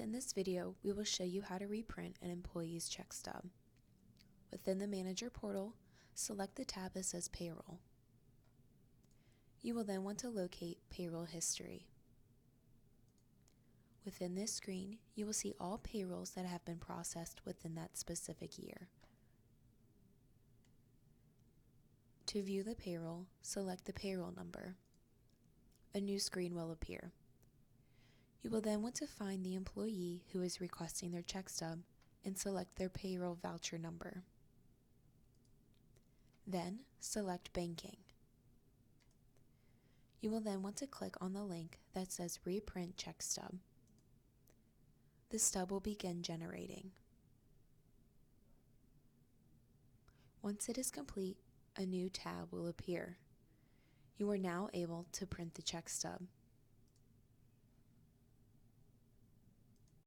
Within this video, we will show you how to reprint an employee's check stub. Within the Manager portal, select the tab that says Payroll. You will then want to locate Payroll History. Within this screen, you will see all payrolls that have been processed within that specific year. To view the payroll, select the payroll number. A new screen will appear. You will then want to find the employee who is requesting their check stub and select their payroll voucher number. Then, select Banking. You will then want to click on the link that says Reprint Check Stub. The stub will begin generating. Once it is complete, a new tab will appear. You are now able to print the check stub.